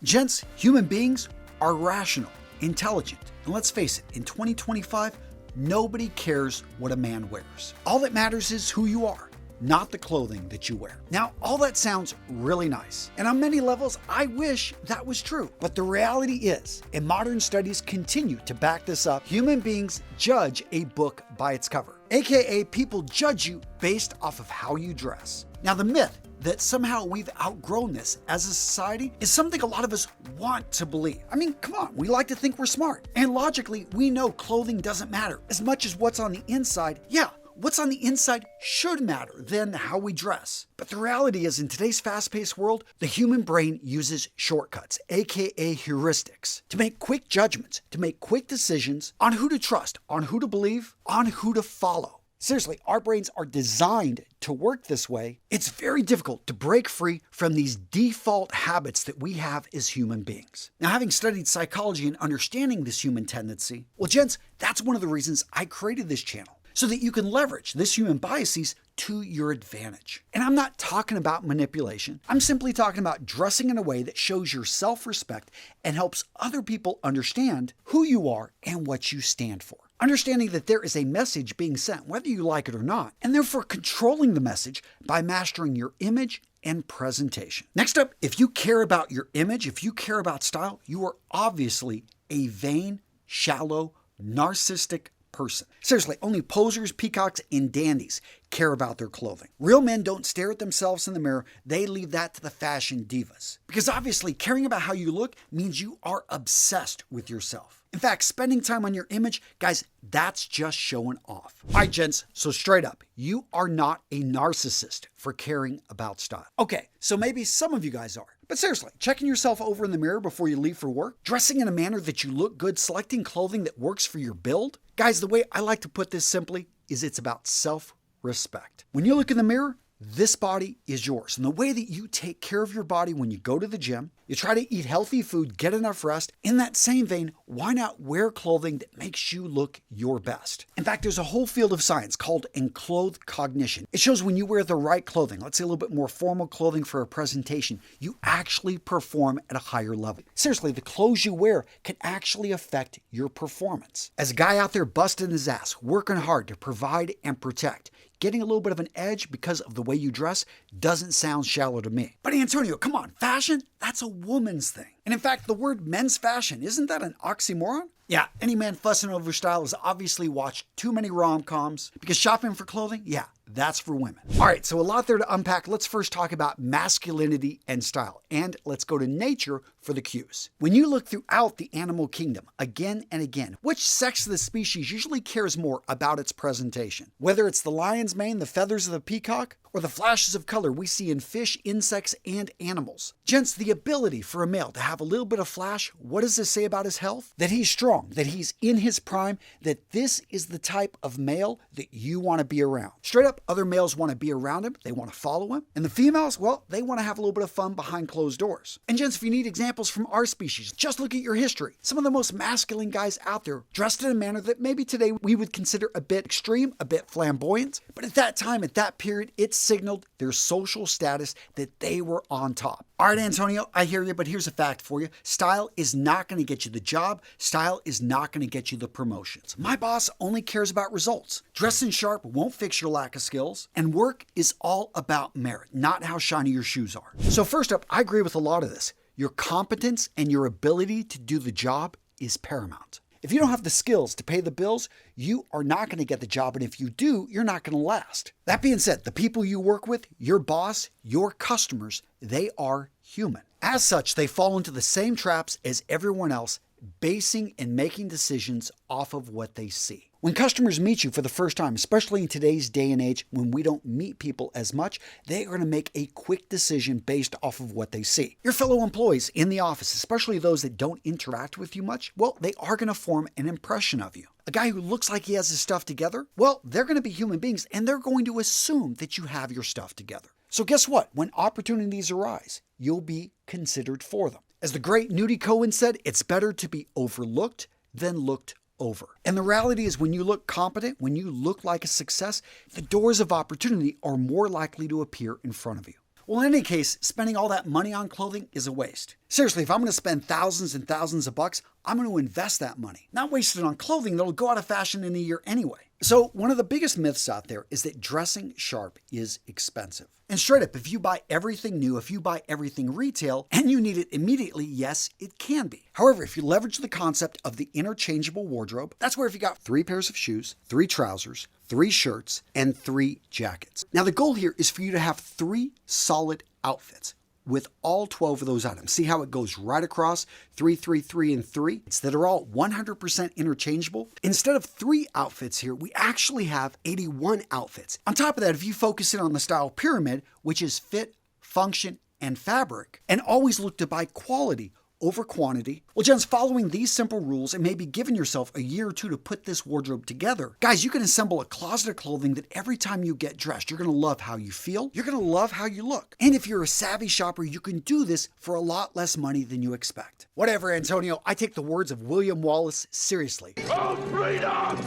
Gents, human beings are rational, intelligent, and let's face it, in 2025, nobody cares what a man wears. All that matters is who you are, not the clothing that you wear. Now, all that sounds really nice, and on many levels, I wish that was true. But the reality is, and modern studies continue to back this up, human beings judge a book by its cover, aka people judge you based off of how you dress. Now, the myth that somehow we've outgrown this as a society is something a lot of us want to believe. I mean, come on, we like to think we're smart. And logically, we know clothing doesn't matter as much as what's on the inside. Yeah, what's on the inside should matter than how we dress. But the reality is, in today's fast-paced world, the human brain uses shortcuts, aka heuristics, to make quick judgments, to make quick decisions on who to trust, on who to believe, on who to follow. Seriously, our brains are designed to work this way. It's very difficult to break free from these default habits that we have as human beings. Now, having studied psychology and understanding this human tendency, well, gents, that's one of the reasons I created this channel, so that you can leverage this human biases to your advantage. And I'm not talking about manipulation. I'm simply talking about dressing in a way that shows your self-respect and helps other people understand who you are and what you stand for. Understanding that there is a message being sent, whether you like it or not, and therefore controlling the message by mastering your image and presentation. Next up, if you care about your image, if you care about style, you are obviously a vain, shallow, narcissistic person. Seriously, only posers, peacocks, and dandies care about their clothing. Real men don't stare at themselves in the mirror. They leave that to the fashion divas. Because obviously, caring about how you look means you are obsessed with yourself. In fact, spending time on your image, guys, that's just showing off. All right, gents, so straight up, you are not a narcissist for caring about style. Okay, so maybe some of you guys are. But seriously, checking yourself over in the mirror before you leave for work, dressing in a manner that you look good, selecting clothing that works for your build. Guys, the way I like to put this simply is it's about self-respect. When you look in the mirror, this body is yours. And the way that you take care of your body when you go to the gym, you try to eat healthy food, get enough rest. In that same vein, why not wear clothing that makes you look your best? In fact, there's a whole field of science called enclothed cognition. It shows when you wear the right clothing, let's say a little bit more formal clothing for a presentation, you actually perform at a higher level. Seriously, the clothes you wear can actually affect your performance. As a guy out there busting his ass, working hard to provide and protect, getting a little bit of an edge because of the way you dress doesn't sound shallow to me. But Antonio, come on, fashion? That's a woman's thing. And in fact, the word men's fashion, isn't that an oxymoron? Yeah, any man fussing over style has obviously watched too many rom-coms, because shopping for clothing, yeah, that's for women. All right, so a lot there to unpack. Let's first talk about masculinity and style, and let's go to nature for the cues. When you look throughout the animal kingdom, again and again, which sex of the species usually cares more about its presentation? Whether it's the lion's mane, the feathers of the peacock, or the flashes of color we see in fish, insects, and animals. Gents, the ability for a male to have a little bit of flash, what does this say about his health? That he's strong, that he's in his prime, that this is the type of male that you want to be around. Straight up, other males want to be around him, they want to follow him. And the females, well, they want to have a little bit of fun behind closed doors. And gents, if you need examples from our species, just look at your history. Some of the most masculine guys out there dressed in a manner that maybe today we would consider a bit extreme, a bit flamboyant. But at that time, at that period, it signaled their social status that they were on top. All right, Antonio, I hear you, but here's a fact for you. Style is not going to get you the job. Style is not going to get you the promotions. My boss only cares about results. Dressing sharp won't fix your lack of skills. And work is all about merit, not how shiny your shoes are. So first up, I agree with a lot of this. Your competence and your ability to do the job is paramount. If you don't have the skills to pay the bills, you are not going to get the job, and if you do, you're not going to last. That being said, the people you work with, your boss, your customers, they are human. As such, they fall into the same traps as everyone else, basing and making decisions off of what they see. When customers meet you for the first time, especially in today's day and age when we don't meet people as much, they are going to make a quick decision based off of what they see. Your fellow employees in the office, especially those that don't interact with you much, well, they are going to form an impression of you. A guy who looks like he has his stuff together, well, they're going to be human beings and they're going to assume that you have your stuff together. So guess what? When opportunities arise, you'll be considered for them. As the great Nudie Cohen said, it's better to be overlooked than looked over. And the reality is, when you look competent, when you look like a success, the doors of opportunity are more likely to appear in front of you. Well, in any case, spending all that money on clothing is a waste. Seriously, if I'm going to spend thousands and thousands of bucks, I'm going to invest that money, not waste it on clothing that'll go out of fashion in a year anyway. So one of the biggest myths out there is that dressing sharp is expensive. And straight up, if you buy everything new, if you buy everything retail, and you need it immediately, yes, it can be. However, if you leverage the concept of the interchangeable wardrobe, that's where if you got 3 pairs of shoes, 3 trousers, 3 shirts, and 3 jackets. Now the goal here is for you to have 3 solid outfits with all 12 of those items. See how it goes right across 3, 3, 3, and 3? It's that are all 100% interchangeable. Instead of 3 outfits here, we actually have 81 outfits. On top of that, if you focus in on the style pyramid, which is fit, function, and fabric, and always look to buy quality over quantity. Well, gents, following these simple rules and maybe giving yourself a year or 2 to put this wardrobe together, guys, you can assemble a closet of clothing that every time you get dressed, you're going to love how you feel, you're going to love how you look. And if you're a savvy shopper, you can do this for a lot less money than you expect. Whatever, Antonio, I take the words of William Wallace seriously. Oh, freedom!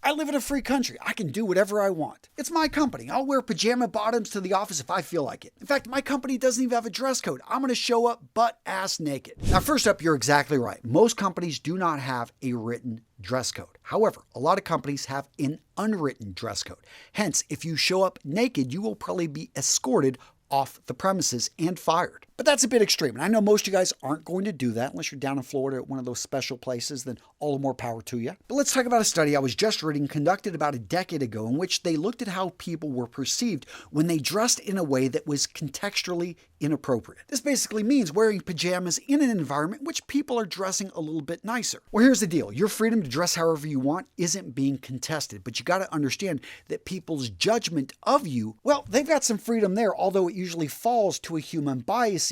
I live in a free country. I can do whatever I want. It's my company. I'll wear pajama bottoms to the office if I feel like it. In fact, my company doesn't even have a dress code. I'm going to show up butt-ass naked. Now, first up, you're exactly right. Most companies do not have a written dress code. However, a lot of companies have an unwritten dress code. Hence, if you show up naked, you will probably be escorted off the premises and fired. But that's a bit extreme, and I know most of you guys aren't going to do that unless you're down in Florida at one of those special places, then all the more power to you. But let's talk about a study I was just reading conducted about a decade ago in which they looked at how people were perceived when they dressed in a way that was contextually inappropriate. This basically means wearing pajamas in an environment in which people are dressing a little bit nicer. Well, here's the deal. Your freedom to dress however you want isn't being contested, but you got to understand that people's judgment of you, well, they've got some freedom there, although it usually falls to a human biases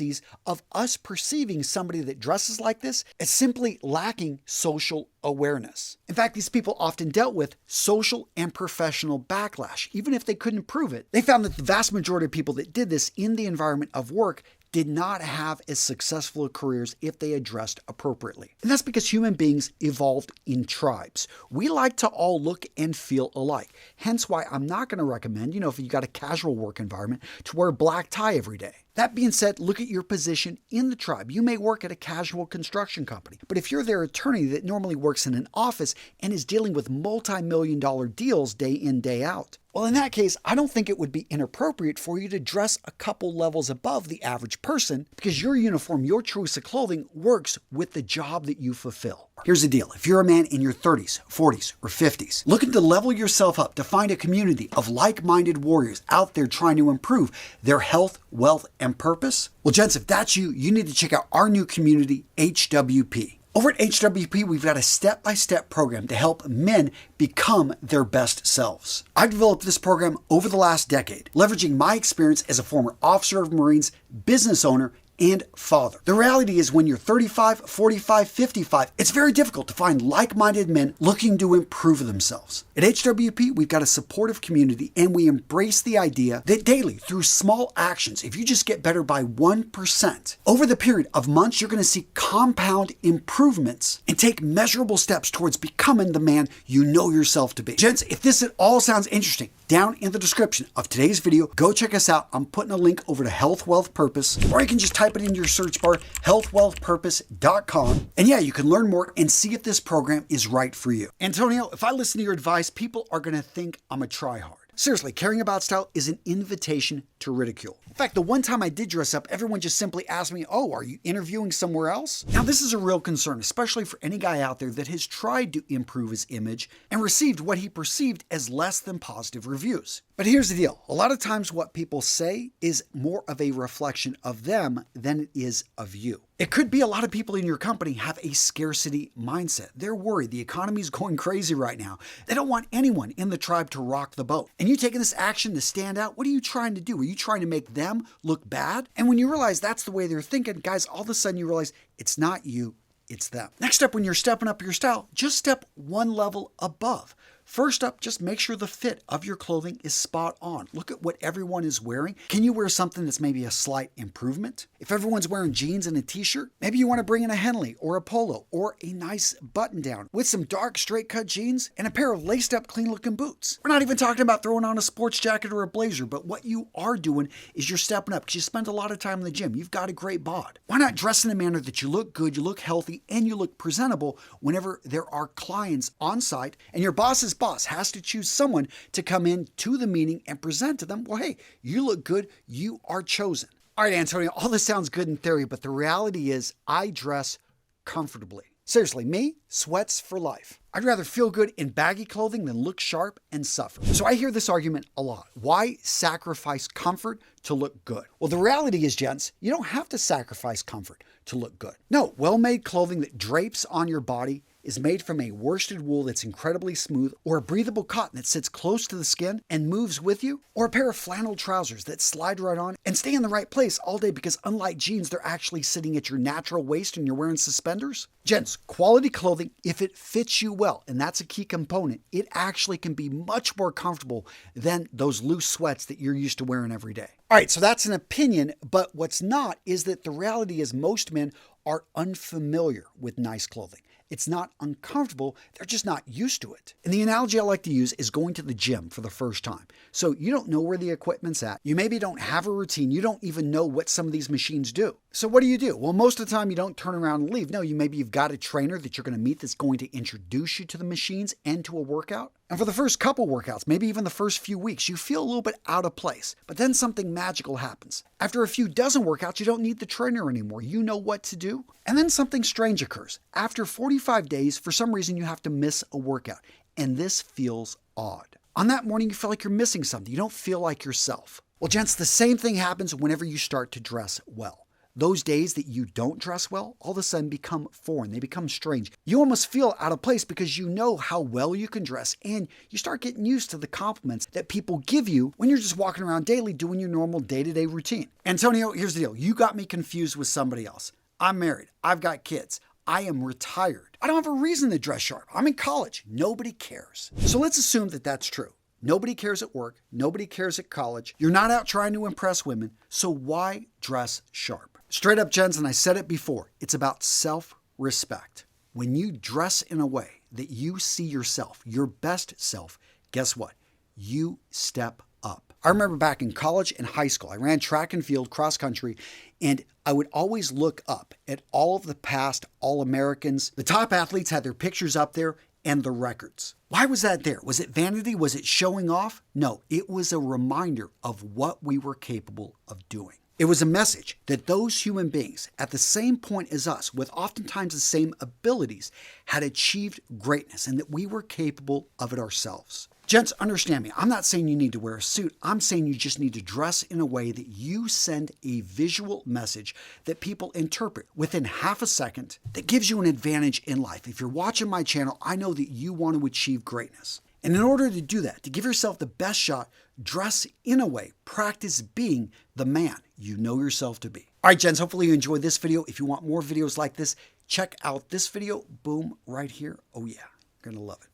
of us perceiving somebody that dresses like this as simply lacking social awareness. In fact, these people often dealt with social and professional backlash. Even if they couldn't prove it, they found that the vast majority of people that did this in the environment of work did not have as successful careers if they had dressed appropriately. And that's because human beings evolved in tribes. We like to all look and feel alike. Hence why I'm not going to recommend, if you got a casual work environment, to wear a black tie every day. That being said, look at your position in the tribe. You may work at a casual construction company, but if you're their attorney that normally works in an office and is dealing with multi-million-dollar deals day in, day out, well, in that case, I don't think it would be inappropriate for you to dress a couple levels above the average person because your uniform, your choice of clothing works with the job that you fulfill. Here's the deal. If you're a man in your 30s, 40s, or 50s, looking to level yourself up to find a community of like-minded warriors out there trying to improve their health, wealth, and purpose, well, gents, if that's you, you need to check out our new community, HWP. Over at HWP, we've got a step-by-step program to help men become their best selves. I've developed this program over the last decade, leveraging my experience as a former officer of Marines, business owner, and father. The reality is when you're 35, 45, 55, it's very difficult to find like-minded men looking to improve themselves. At HWP, we've got a supportive community and we embrace the idea that daily, through small actions, if you just get better by 1%, over the period of months, you're going to see compound improvements and take measurable steps towards becoming the man you know yourself to be. Gents, if this at all sounds interesting, down in the description of today's video, go check us out. I'm putting a link over to Health, Wealth, Purpose, or you can just type it in your search bar, healthwealthpurpose.com. And yeah, you can learn more and see if this program is right for you. Antonio, if I listen to your advice, people are going to think I'm a tryhard. Seriously, caring about style is an invitation to ridicule. In fact, the one time I did dress up, everyone just simply asked me, "Oh, are you interviewing somewhere else?" Now, this is a real concern, especially for any guy out there that has tried to improve his image and received what he perceived as less than positive reviews. But here's the deal. A lot of times what people say is more of a reflection of them than it is of you. It could be a lot of people in your company have a scarcity mindset. They're worried. The economy is going crazy right now. They don't want anyone in the tribe to rock the boat. And you taking this action to stand out, what are you trying to do? Are you trying to make them look bad? And when you realize that's the way they're thinking, guys, all of a sudden you realize it's not you, it's them. Next up, when you're stepping up your style, just step one level above. First up, just make sure the fit of your clothing is spot on. Look at what everyone is wearing. Can you wear something that's maybe a slight improvement? If everyone's wearing jeans and a t-shirt, maybe you want to bring in a Henley or a polo or a nice button down with some dark straight cut jeans and a pair of laced up clean looking boots. We're not even talking about throwing on a sports jacket or a blazer, but what you are doing is you're stepping up because you spend a lot of time in the gym. You've got a great bod. Why not dress in a manner that you look good, you look healthy, and you look presentable whenever there are clients on site and your boss's boss has to choose someone to come in to the meeting and present to them, well, hey, you look good, you are chosen. All right, Antonio, all this sounds good in theory, but the reality is I dress comfortably. Seriously, me, sweats for life. I'd rather feel good in baggy clothing than look sharp and suffer. So I hear this argument a lot. Why sacrifice comfort to look good? Well, the reality is, gents, you don't have to sacrifice comfort to look good. No, well-made clothing that drapes on your body is made from a worsted wool that's incredibly smooth, or a breathable cotton that sits close to the skin and moves with you, or a pair of flannel trousers that slide right on and stay in the right place all day because unlike jeans, they're actually sitting at your natural waist and you're wearing suspenders. Gents, quality clothing, if it fits you well, and that's a key component, it actually can be much more comfortable than those loose sweats that you're used to wearing every day. All right, so that's an opinion, but what's not is that the reality is most men are unfamiliar with nice clothing. It's not uncomfortable, they're just not used to it. And the analogy I like to use is going to the gym for the first time. So you don't know where the equipment's at. You maybe don't have a routine. You don't even know what some of these machines do. So what do? Well, most of the time you don't turn around and leave. No, you've got a trainer that you're going to meet that's going to introduce you to the machines and to a workout. And for the first couple workouts, maybe even the first few weeks, you feel a little bit out of place. But then something magical happens. After a few dozen workouts, you don't need the trainer anymore. You know what to do. And then something strange occurs. After 45 days, for some reason, you have to miss a workout. And this feels odd. On that morning, you feel like you're missing something. You don't feel like yourself. Well, gents, the same thing happens whenever you start to dress well. Those days that you don't dress well, all of a sudden become foreign. They become strange. You almost feel out of place because you know how well you can dress, and you start getting used to the compliments that people give you when you're just walking around daily doing your normal day-to-day routine. Antonio, here's the deal. You got me confused with somebody else. I'm married. I've got kids. I am retired. I don't have a reason to dress sharp. I'm in college. Nobody cares. So let's assume that that's true. Nobody cares at work. Nobody cares at college. You're not out trying to impress women. So why dress sharp? Straight up, gents, and I said it before, it's about self-respect. When you dress in a way that you see yourself, your best self, guess what? You step up. I remember back in college and high school, I ran track and field, cross country, and I would always look up at all of the past All-Americans. The top athletes had their pictures up there and the records. Why was that there? Was it vanity? Was it showing off? No, it was a reminder of what we were capable of doing. It was a message that those human beings at the same point as us, with oftentimes the same abilities, had achieved greatness and that we were capable of it ourselves. Gents, understand me. I'm not saying you need to wear a suit. I'm saying you just need to dress in a way that you send a visual message that people interpret within half a second that gives you an advantage in life. If you're watching my channel, I know that you want to achieve greatness. And in order to do that, to give yourself the best shot, dress in a way, practice being the man you know yourself to be. All right, gents, hopefully you enjoyed this video. If you want more videos like this, check out this video, boom, right here. Oh yeah, you're gonna love it.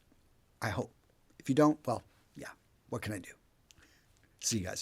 I hope. If you don't, well, yeah, what can I do? See you guys.